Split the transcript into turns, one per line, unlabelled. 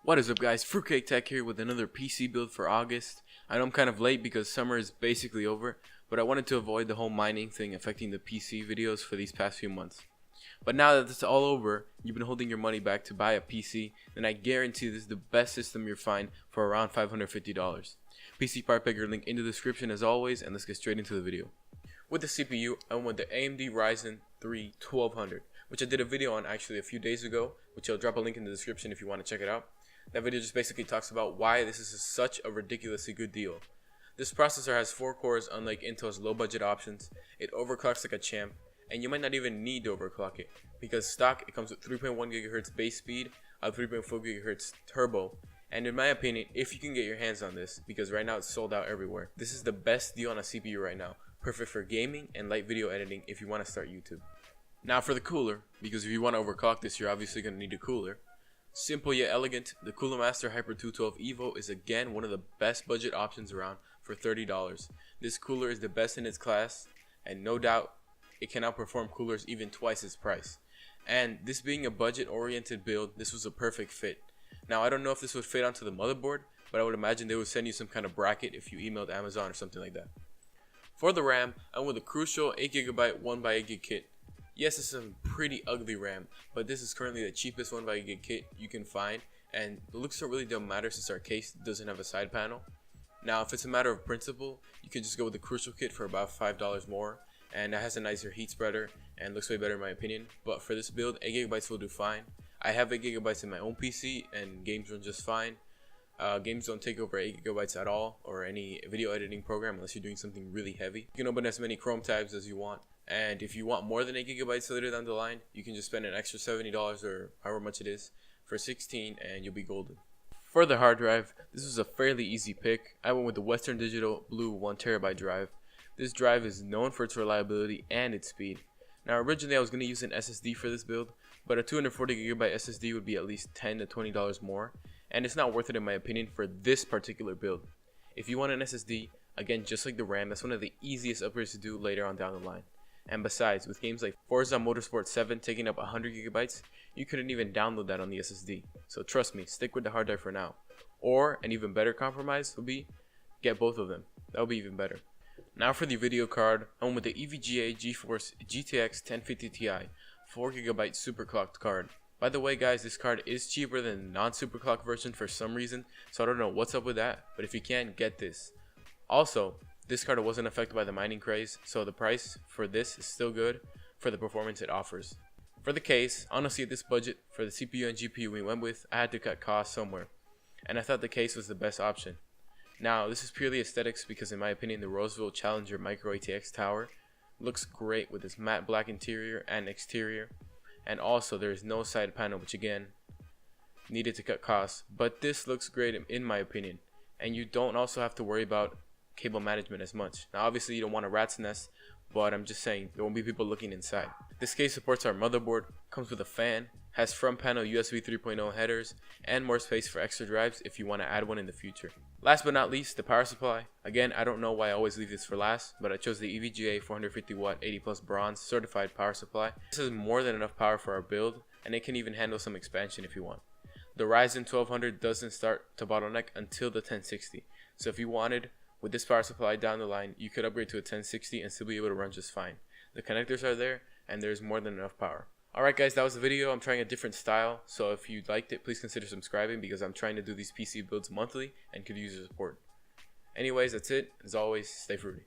What is up, guys? Fruitcake Tech here with another PC build for August. I know I'm kind of late because summer is basically over, but I wanted to avoid the whole mining thing affecting the PC videos for these past few months. But now that it's all over, you've been holding your money back to buy a PC, then I guarantee this is the best system you'll find for around $550. PC Part Picker link in the description as always, and let's get straight into the video. With the CPU, I went with the AMD Ryzen 3 1200, which I did a video on actually a few days ago, which I'll drop a link in the description if you want to check it out. That video just basically talks about why this is such a ridiculously good deal. This processor has 4 cores unlike Intel's low budget options, it overclocks like a champ, and you might not even need to overclock it, because stock it comes with 3.1 GHz base speed, a 3.4 GHz turbo, and in my opinion, if you can get your hands on this, because right now it's sold out everywhere, this is the best deal on a CPU right now, perfect for gaming and light video editing if you want to start YouTube. Now for the cooler, because if you want to overclock this, you're obviously going to need a cooler. Simple yet elegant, the Cooler Master Hyper 212 Evo is again one of the best budget options around for $30. This cooler is the best in its class, and no doubt it can outperform coolers even twice its price. And this being a budget oriented build, this was a perfect fit. Now I don't know if this would fit onto the motherboard, but I would imagine they would send you some kind of bracket if you emailed Amazon or something like that. For the RAM, I went with a crucial 8GB 1x8GB kit. Yes, this is a pretty ugly RAM, but this is currently the cheapest 1x8GB kit you can find, and the looks really don't matter since our case doesn't have a side panel. Now, if it's a matter of principle, you could just go with the crucial kit for about $5 more, and it has a nicer heat spreader and looks way better in my opinion. But for this build, 8GB will do fine. I have 8GB in my own PC, and games run just fine. Games don't take over 8GB at all, or any video editing program unless you're doing something really heavy. You can open as many Chrome tabs as you want. And if you want more than 8GB later down the line, you can just spend an extra $70 or however much it is for 16 and you'll be golden. For the hard drive, this was a fairly easy pick. I went with the Western Digital Blue 1TB drive. This drive is known for its reliability and its speed. Now originally I was going to use an SSD for this build, but a 240GB SSD would be at least $10 to $20 more, and it's not worth it in my opinion for this particular build. If you want an SSD, again just like the RAM, that's one of the easiest upgrades to do later on down the line. And besides, with games like Forza Motorsport 7 taking up 100GB, you couldn't even download that on the SSD. So trust me, stick with the hard drive for now. Or, an even better compromise would be, get both of them. That would be even better. Now for the video card, I went with the EVGA GeForce GTX 1050 Ti, 4GB superclocked card. By the way guys, this card is cheaper than the non-superclocked version for some reason, so I don't know what's up with that, but if you can, get this. Also, this card wasn't affected by the mining craze, so the price for this is still good for the performance it offers. For the case, honestly at this budget, for the CPU and GPU we went with, I had to cut costs somewhere, and I thought the case was the best option. Now, this is purely aesthetics because in my opinion the Roseville Challenger Micro ATX tower looks great with its matte black interior and exterior, and also there is no side panel, which again, needed to cut costs, but this looks great in my opinion, and you don't also have to worry about cable management as much. Now obviously you don't want a rat's nest, but I'm just saying there won't be people looking inside. This case supports our motherboard, comes with a fan, has front panel USB 3.0 headers, and more space for extra drives if you want to add one in the future. Last but not least, the power supply. Again, I don't know why I always leave this for last, but I chose the EVGA 450W 80+ bronze certified power supply. This is more than enough power for our build, and it can even handle some expansion if you want. The Ryzen 1200 doesn't start to bottleneck until the 1060, so if you wanted with this power supply down the line, you could upgrade to a 1060 and still be able to run just fine. The connectors are there, and there's more than enough power. Alright guys, that was the video. I'm trying a different style, so if you liked it, please consider subscribing because I'm trying to do these PC builds monthly and could use your support. Anyways, that's it. As always, stay fruity.